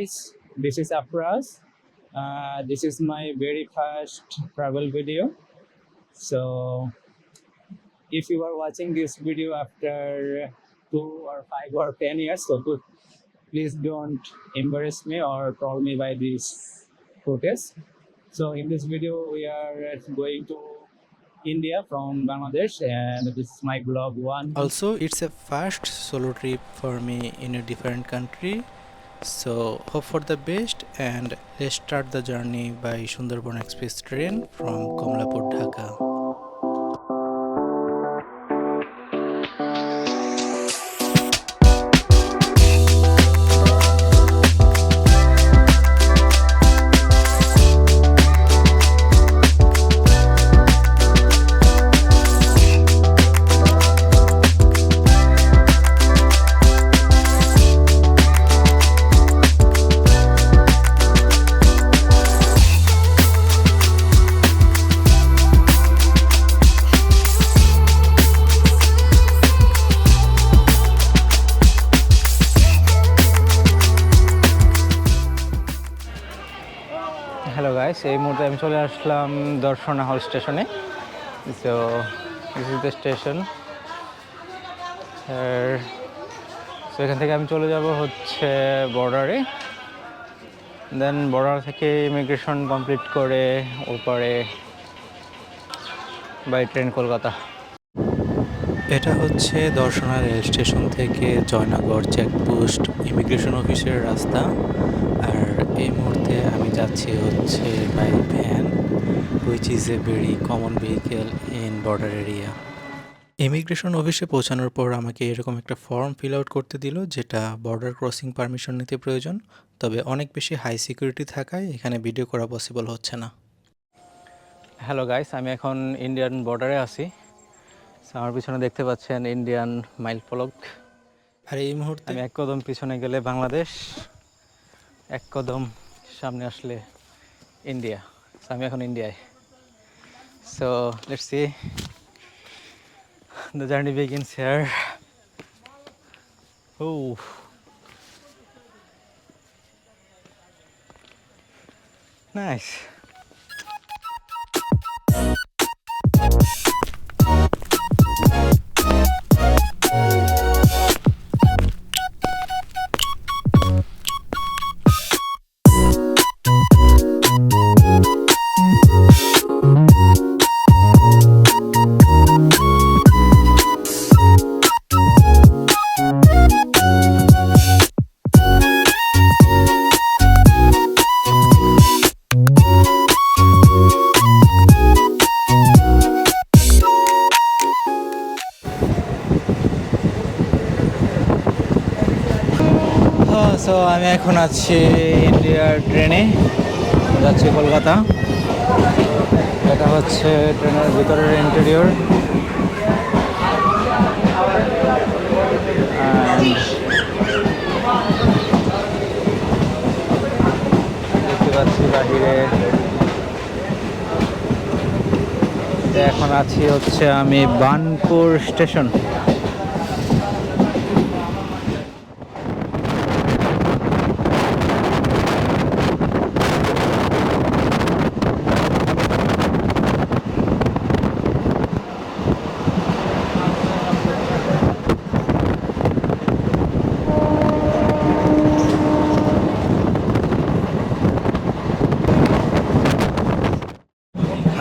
guys, this is Afraz. This is my very first travel video. So, if you are watching this video after 2 or 5 or 10 years, so please don't embarrass me or troll me by this footage. So, in this video, we are going to India from Bangladesh, and this is my vlog one. Also, it's a first solo trip for me in a different country. So, hope for the best and let's start the journey by Sundarban Express train from Komlapur, Dhaka. Hello guys, এই মুহূর্তে আমি চলে আসলাম দর্শনা হল স্টেশনে। তো this is the station. So এখান থেকে আমি চলে যাব হচ্ছে বর্ডারে, দেন বর্ডার থেকে ইমিগ্রেশন কমপ্লিট করে ওপরে বাই ট্রেন কলকাতা। এটা হচ্ছে দর্শনা রেল স্টেশন থেকে জয়নগর চেকপোস্ট ইমিগ্রেশন অফিসের রাস্তা। আর এই মুহূর্তে আমি যাচ্ছি হচ্ছে by van, which is a very common vehicle in border area. Immigration অফিসে পৌঁছানোর পর আমাকে এরকম একটা ফর্ম ফিল আউট করতে দিল, যেটা বর্ডার ক্রসিং পারমিশন নিতে প্রয়োজন। তবে অনেক বেশি হাই সিকিউরিটি থাকায় এখানে ভিডিও করা পসিবল হচ্ছে না। হ্যালো গাইস, আমি এখন ইন্ডিয়ান বর্ডারে আছি। আমার পিছনে দেখতে পাচ্ছেন ইন্ডিয়ান মাইল ফলক। আর এই মুহূর্তে আমি এক কদম পিছনে গেলে বাংলাদেশ, এক কদম সামনে আসলে ইন্ডিয়া। আমি এখন ইন্ডিয়ায়। So let's see, the journey begins here. Oh nice. So আমি এখন আছি ইন্ডিয়ার ট্রেনে, যাচ্ছি কলকাতা। এটা হচ্ছে ট্রেনের ভিতরের ইন্টেরিয়র। দেখতে পাচ্ছি বাহিরে। এখন আছি হচ্ছে আমি বার্নপুর স্টেশন।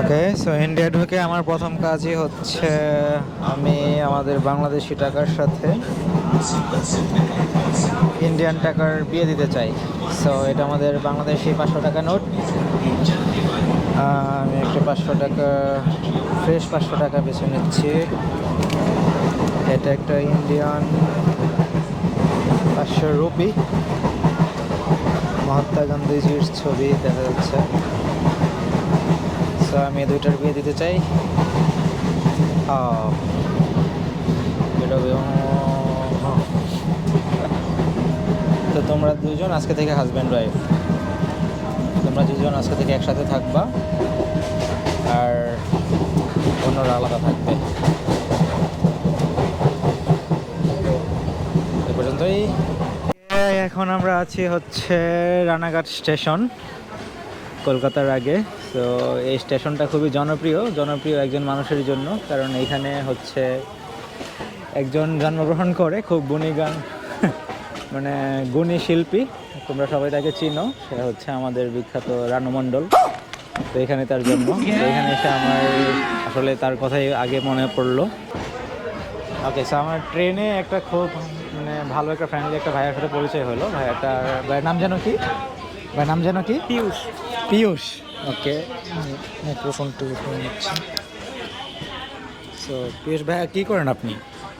ওকে, সো ইন্ডিয়া ঢুকে আমার প্রথম কাজই হচ্ছে আমি আমাদের বাংলাদেশি টাকার সাথে ইন্ডিয়ান টাকার বিয়ে দিতে চাই। সো এটা আমাদের বাংলাদেশি 500 টাকা নোট। আমি একটা 500 টাকা ফ্রেশ 500 টাকা বেছে নিচ্ছি। এটা একটা ইন্ডিয়ান 500 রুপি, মহাত্মা গান্ধীজির ছবি দেখা যাচ্ছে। তো আমি দুইটার বিয়ে দিতে চাই। তো তোমরা দুজন আজকে থেকে হাজব্যান্ড ওয়াইফ, তোমরা দুজন আজকে থেকে একসাথে থাকবা আর অন্যরা আলাদা থাকবে। এ পর্যন্তই। এখন আমরা আছি হচ্ছে রানাঘাট স্টেশন, কলকাতার আগে। তো এই স্টেশনটা খুবই জনপ্রিয় একজন মানুষের জন্য, কারণ এইখানে হচ্ছে একজন জন্মগ্রহণ করে খুব মানে গুণী শিল্পী। তোমরা সবাই তাকে চিনো, সে হচ্ছে আমাদের বিখ্যাত রানু মণ্ডল। তো এখানে তার জন্ম। তো এখানে এসে আমার আসলে তার কথাই আগে মনে পড়লো। ওকে, সো আমার ট্রেনে একটা খুব মানে ভালো একটা ফ্যামিলি একটা ভাইয়ের সাথে পরিচয় হলো। ভাইয়ের নাম যেন কি? পিয়ুষ। পিয়ুষ। ওকে, মাইক্রোফোন নিচ্ছি। সো পিয়ুষ ভাইয়া, কী করেন আপনি?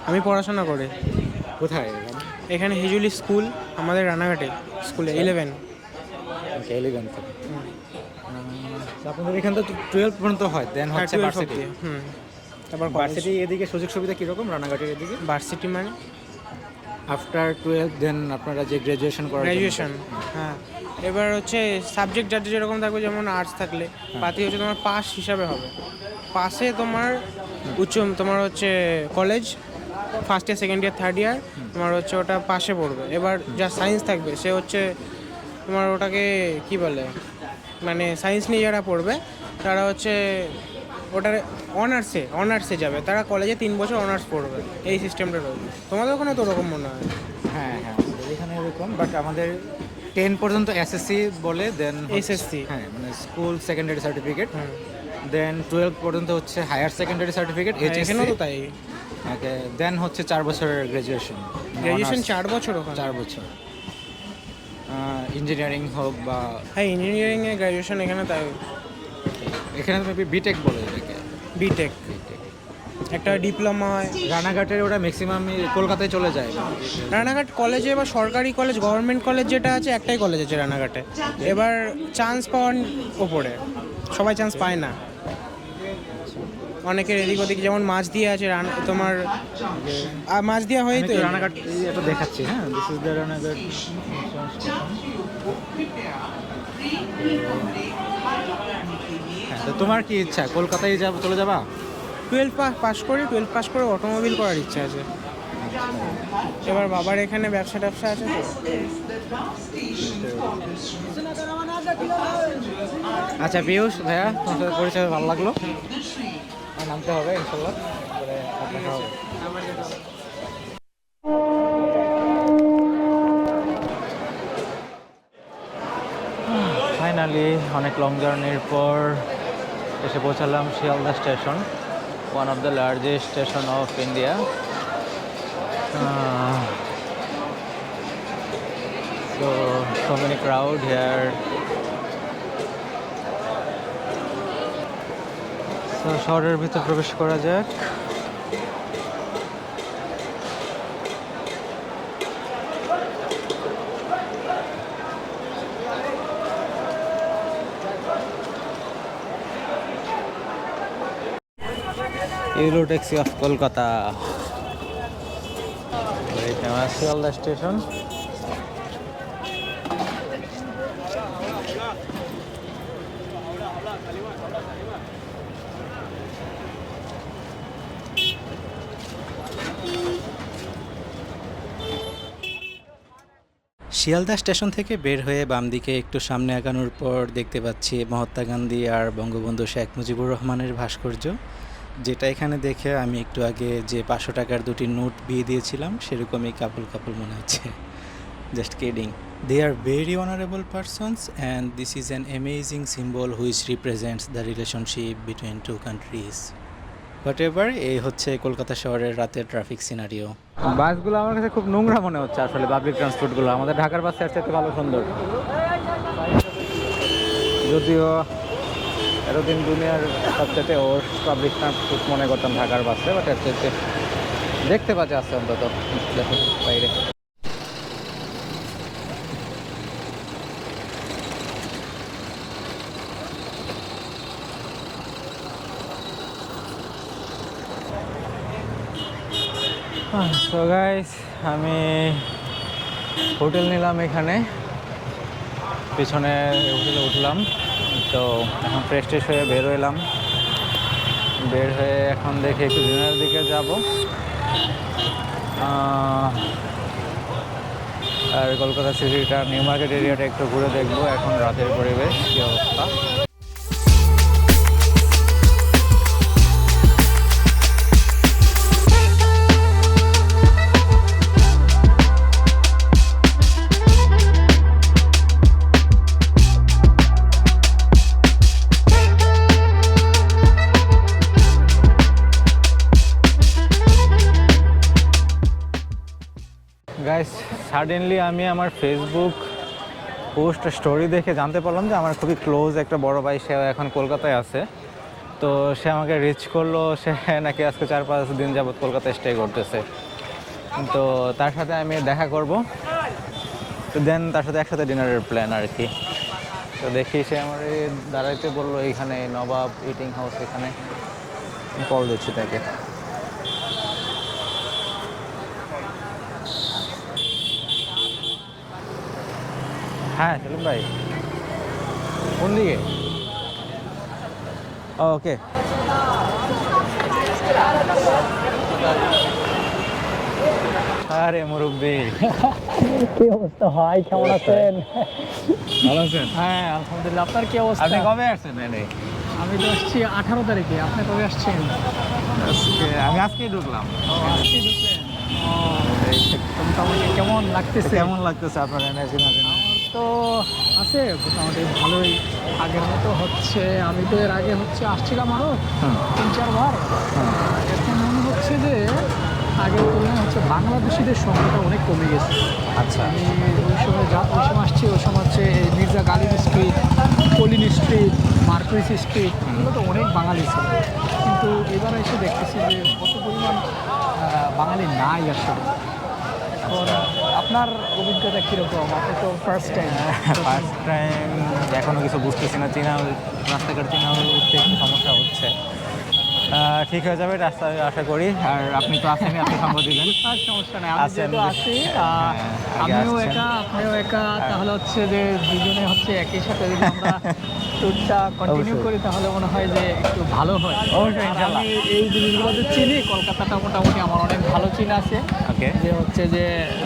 আমি পড়াশোনা করি কোথায়? এখানে হিজুলি স্কুল, আমাদের রানাঘাটে স্কুলে 11। ওকে, 11 থেকে। আপনাদের এখান থেকে 12 পর্যন্ত হয়, দেন হচ্ছে ভার্সিটি। তারপর ভার্সিটি এদিকে সুযোগ সুবিধা কীরকম রানাঘাটের এদিকে? ভার্সিটি মানে আফটার 12 দেন আপনারা যে গ্র্যাজুয়েশন করেন? গ্র্যাজুয়েশন, হ্যাঁ। এবার হচ্ছে সাবজেক্ট যাদের যেরকম থাকবে, যেমন আর্টস থাকলে পাতি হচ্ছে তোমার পাস হিসাবে হবে। পাশে তোমার তোমার হচ্ছে college first year, second year, third year তোমার হচ্ছে ওটা পাশে পড়বে। এবার যা সায়েন্স থাকবে সে হচ্ছে তোমার ওটাকে কি বলে, মানে সায়েন্স নিয়ে যারা পড়বে তারা হচ্ছে ওটার অনার্সে যাবে, তারা কলেজে 3 বছর অনার্স পড়বে। এই সিস্টেমটা রয়েছে। তোমাদের ওখানে তো ওরকম মনে হয়? হ্যাঁ, এখানে এরকম, বাট আমাদের 10 পর্যন্ত এসএসসি বলে, দেন এসএসসি, হ্যাঁ, মানে স্কুল সেকেন্ডারি সার্টিফিকেট। দেন 12 পর্যন্ত হচ্ছে হায়ার সেকেন্ডারি সার্টিফিকেট, এখানেও তো তাই। ওকে, দেন হচ্ছে 4 বছরের গ্র্যাজুয়েশন। 4 বছর ওখানে? 4 বছর। ইঞ্জিনিয়ারিং হোক বা হ্যাঁ, ইঞ্জিনিয়ারিংয়ে গ্র্যাজুয়েশন এখানে তাই। এখানে মেবি বিটেক বলে এটাকে। বিটেক একটা ডিপ্লোমা হয়। রানাঘাটের ওটা ম্যাক্সিমামই কলকাতায় চলে যায়। রানাঘাট কলেজে বা সরকারি কলেজ, গভর্নমেন্ট কলেজ যেটা আছে, একটাই কলেজ আছে রানাঘাটে। এবার চান্স পাওয়ার ওপরে, সবাই চান্স পায় না। অনেকের এদিক ওদিক, যেমন মাছ দিয়ে আছে তোমার, মাছ দিয়া হয়েই তো রানাঘাট এটা দেখাচ্ছি। হ্যাঁ, দিস ইজ দ্য রানাঘাট। হ্যাঁ, তো তোমার কি ইচ্ছা, কলকাতায় চলে যাবা? 12 পাস করে অটোমোবাইল করার ইচ্ছা আছে। এবার বাবার এখানে ব্যবসা আছে তো। আচ্ছা পিয়ুষ ভাইয়া, তোমার সাথে পরিচয় ভালো লাগলো। নামতে হবে ইনশাল্লাহ, দেখা হবে। ফাইনালি অনেক লং জার্নির পর এসে পৌঁছালাম Sealdah station, one of the largest station of India. So many crowd here. So শহরের ভিতর প্রবেশ করা যাক। Euro taxi of Kolkata, very famous Sealdah station. Sealdah station থেকে বের হয়ে বাম দিকে একটু সামনে আগানোর পর দেখতে পাচ্ছি মহাত্মা গান্ধী আর বঙ্গবন্ধু শেখ মুজিবুর রহমানের ভাস্কর্য, যেটা এখানে দেখে আমি একটু আগে যে 500 টাকার দুটি নোট বিয়ে দিয়েছিলাম সেরকমই কাপল মনে হচ্ছে। Just kidding, they are very honourable persons and this is an amazing symbol which represents the relationship between two countries. Whatever, এই হচ্ছে কলকাতা শহরের রাতের ট্রাফিক সিনারিও। বাসগুলো আমার কাছে খুব নোংরা মনে হচ্ছে আসলে, পাবলিক ট্রান্সপোর্টগুলো। আমাদের ঢাকার বাসে আসছে ভালো সুন্দর, যদিও এতদিন দুনিয়ার সবচেয়ে ওর পাবলিক ট্রান্সপোর্ট মনে করতাম ঢাকার বাসে, বাট এর চাইতে দেখতে পাচ্ছে আসছে অন্তত বাইরে। সো গাইস, আমি হোটেল নিলাম এখানে, পিছনে হোটেলে উঠলাম। তো এখন ফ্রেশ হয়ে বের হয়ে এখন দেখে একটু ডিনারের দিকে যাব। আর কলকাতা সিটিটা নিউ মার্কেট এরিয়াটা একটু ঘুরে দেখবো এখন রাতের পরিবেশ কী অবস্থা। গাইস, সাডেনলি আমি আমার ফেসবুক পোস্ট স্টোরি দেখে জানতে পারলাম যে আমার খুবই ক্লোজ একটা বড় ভাই, সে এখন কলকাতায় আছে। তো সে আমাকে রিচ করলো, সে নাকি আজকে 4-5 দিন যাবৎ কলকাতায় স্টে করতেছে। তো তার সাথে আমি দেখা করব, তো দেন তার সাথে একসাথে ডিনারের প্ল্যান আর কি। তো দেখি সে আমার দাঁড়াইতে বললো এইখানে নবাব ইটিং হাউস, এখানে কল দিচ্ছি তাকে। হ্যাঁ সেলিম ভাই, কোন দিকে? ওকে। আরে মুরব্বি, কি অবস্থা ভাই, কেমন আছেন? ভালো আছেন? হ্যাঁ আলহামদুলিল্লাহ। আপনার কি অবস্থা? আপনি কবে আসছেন? আমি তো আসছি 18 তারিখে। আপনি কবে আসছেন? আমি আজকেই ঢুকলাম। আজকে ঢুকলেন? তো মোটামুটি কেমন লাগতেছে? কেমন লাগতেছে আপনার এনার্জি? আমার তো আছে মোটামুটি ভালোই। আগের মতো হচ্ছে, আমি তো এর আগে হচ্ছে আসছিলাম আরও 3-4 বার। এখন মনে হচ্ছে যে আগের তুলনায় হচ্ছে বাংলাদেশিদের সংখ্যাটা অনেক কমে গেছে। আচ্ছা। আমি ওই সময় আসছি, ওই সময় হচ্ছে এই Mirza Ghalib street, Colin street, Marquis street, এগুলো তো অনেক বাঙালি ছিল। কিন্তু এবার এসে দেখতেছি যে কত পরিমাণ বাঙালি নাই আসলে। এখন আপনার অভিজ্ঞতা কীরকম? আপনি তো ফার্স্ট টাইম। এখনো কিছু বুঝতেছি না, রাস্তাঘাট চেনা উঠতে একটু সমস্যা হচ্ছে। ঠিক হয়ে যাবে রাস্তা, আশা করি। আর আপনি তো আছেনই, আপনি সঙ্গ দিবেন। আর সমস্যা নেই, আমি যেহেতু আছি, আমিও একা, আপনিও একা, তাহলে হচ্ছে যে দুজনে হচ্ছে একই সাথে যদি আমরা ট্যুরটা কন্টিনিউ করি তাহলে মনে হয় যে একটু ভালো হয়। অবশ্যই, আর আমি এই জিনিসগুলো যে চিনি, কলকাতাটা মোটামুটি আমার অনেক ভালো চিনা আছে। ওকে। যে হচ্ছে যে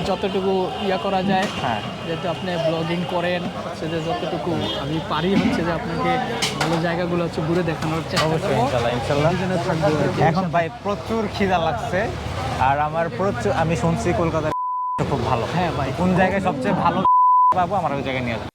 যতটুকু ইয়া করা যায়, হ্যাঁ, যেহেতু আপনি ব্লগিং করেন, হচ্ছে যে যতটুকু আমি পারি হচ্ছে যে আপনাকে ভালো জায়গাগুলো হচ্ছে ঘুরে দেখানোর চেষ্টা অবশ্যই, করবো। ইনশাল্লাহ ইনশাল্লাহ। দুজনে থাকবো আর কি। এখন ভাই প্রচুর খিদা লাগছে, আর আমার প্রচুর, আমি শুনছি কলকাতার খুব ভালো। হ্যাঁ ভাই, কোন জায়গায় সবচেয়ে ভালো পাবো আমার ওই জায়গায় নিয়ে যাবো।